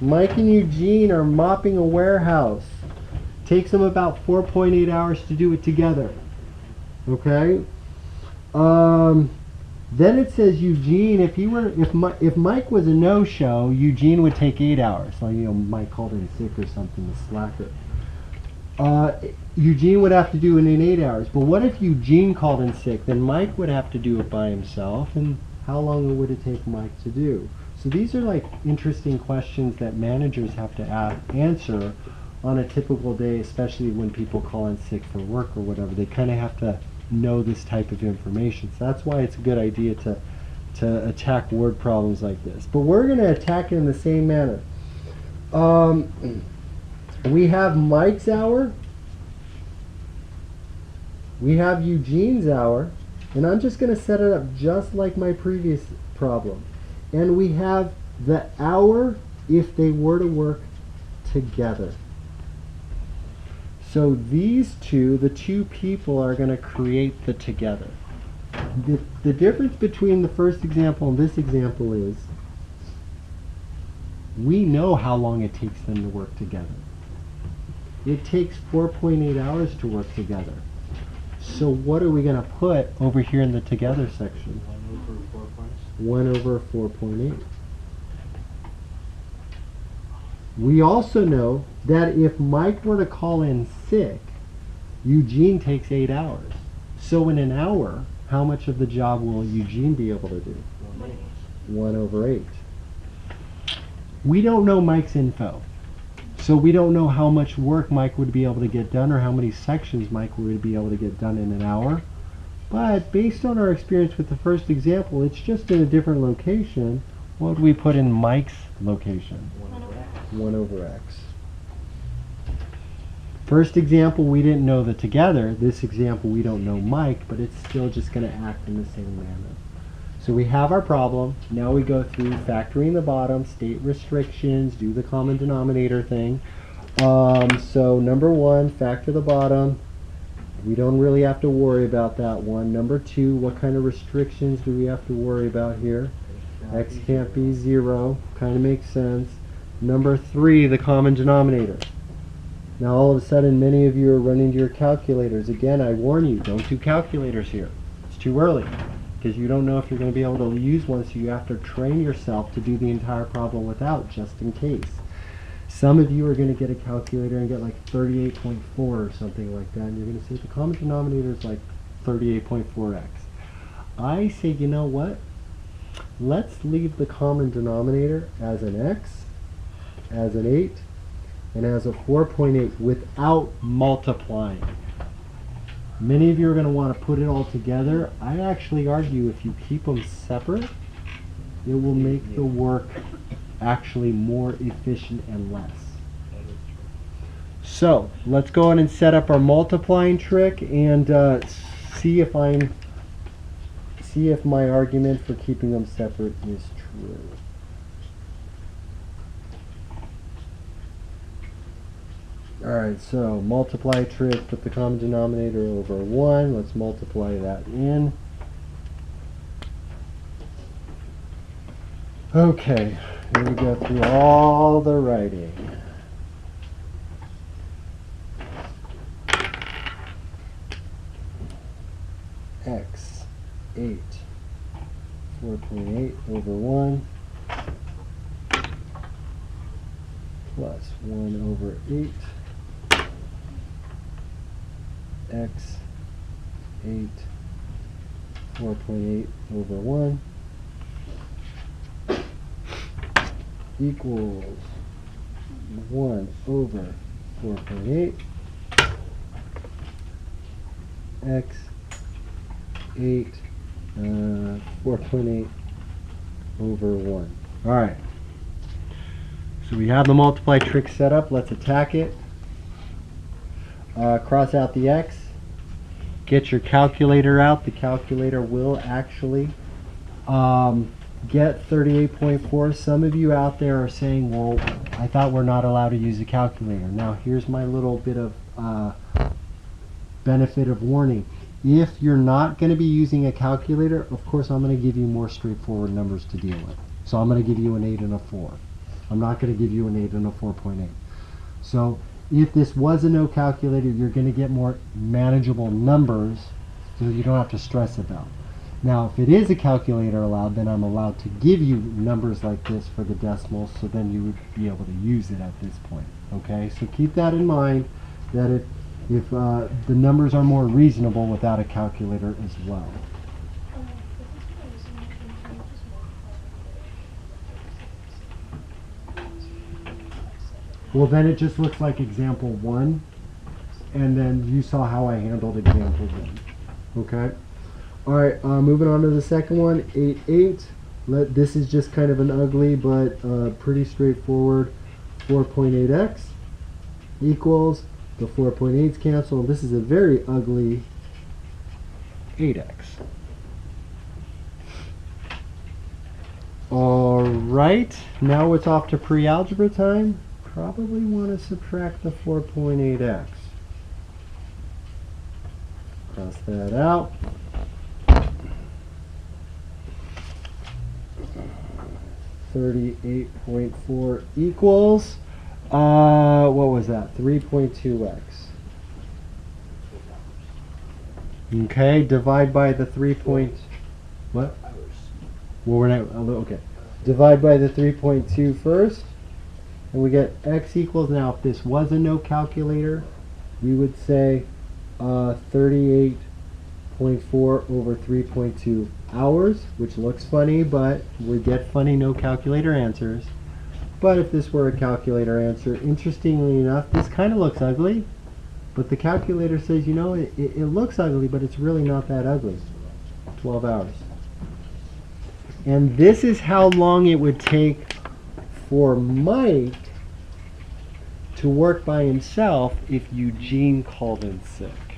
Mike and Eugene are mopping a warehouse. Takes them about 4.8 hours to do it together. Okay? Then it says Eugene, if Mike was a no-show, Eugene would take 8 hours. Like, Mike called in sick or something, the slacker. Eugene would have to do it in 8 hours. But what if Eugene called in sick? Then Mike would have to do it by himself. And how long would it take Mike to do? So these are like interesting questions that managers have to answer on a typical day, especially when people call in sick for work or whatever. They kind of have to know this type of information. So that's why it's a good idea to attack word problems like this. But we're going to attack it in the same manner. We have Mike's hour. We have Eugene's hour. And I'm just going to set it up just like my previous problem. And we have the hour if they were to work together. So these two, the two people, are going to create the together. The difference between the first example and this example is we know how long it takes them to work together. It takes 4.8 hours to work together. So what are we going to put over here in the together section? 1 over 4.8. We also know that if Mike were to call in sick, Eugene takes 8 hours. So in an hour, how much of the job will Eugene be able to do? 1 over 8. We don't know Mike's info. So we don't know how much work Mike would be able to get done or how many sections Mike would be able to get done in an hour. But based on our experience with the first example, it's just in a different location. What would we put in Mike's location? 1 over x. First example, we didn't know the together. This example, we don't know Mike, but it's still just going to act in the same manner. So we have our problem. Now we go through factoring the bottom, state restrictions, do the common denominator thing. So number 1, factor the bottom. We don't really have to worry about that one. Number 2, what kind of restrictions do we have to worry about here? X can't be 0. Kind of makes sense. Number 3, the common denominator. Now all of a sudden many of you are running to your calculators. Again, I warn you, don't do calculators here. It's too early because you don't know if you're going to be able to use one, so you have to train yourself to do the entire problem without, just in case. Some of you are going to get a calculator and get like 38.4 or something like that, and you're going to say the common denominator is like 38.4x. I say, you know what? Let's leave the common denominator as an x, as an 8, and as a 4.8 without multiplying. Many of you are going to want to put it all together. I actually argue if you keep them separate, it will make the work actually more efficient and less. So let's go ahead and set up our multiplying trick and see if my argument for keeping them separate is true. Alright, so multiply trick, put the common denominator over 1. Let's multiply that in. Okay, here we go through all the writing. X, 8, 4.8 over 1 plus 1 over 8. X, 8, 4.8 over 1 equals 1 over 4.8 x 8 4.8 over 1. Alright, so we have the multiply trick set up. Let's attack it. Cross out the x. Get your calculator out. The calculator will actually get 38.4. Some of you out there are saying, well, I thought we're not allowed to use a calculator. Now here's my little bit of benefit of warning. If you're not going to be using a calculator, of course I'm going to give you more straightforward numbers to deal with. So I'm going to give you an 8 and a 4. I'm not going to give you an 8 and a 4.8. So if this was a no calculator, you're going to get more manageable numbers so you don't have to stress about. Now, if it is a calculator allowed, then I'm allowed to give you numbers like this for the decimals, so then you would be able to use it at this point. Okay, so keep that in mind, that if the numbers are more reasonable without a calculator as well. Well, then it just looks like example 1, and then you saw how I handled example 1. Okay? Alright, moving on to the second one, 8, 8. This is just kind of an ugly but pretty straightforward 4.8x equals, the 4.8's cancel. This is a very ugly 8x. Alright, now it's off to pre-algebra time. Probably want to subtract the 4.8x. Cross that out. $38.4 equals, what was that? 3.2x. Okay, divide by the 3 point, what? Well, we're not, okay. Divide by the 3.2 first, and we get x equals, now if this was a no calculator, we would say 38.4 over 3.2 hours, which looks funny, but we get funny no calculator answers. But if this were a calculator answer, interestingly enough, this kind of looks ugly, but the calculator says, you know, it looks ugly, but it's really not that ugly. 12 hours. And this is how long it would take for Mike to work by himself if Eugene called in sick.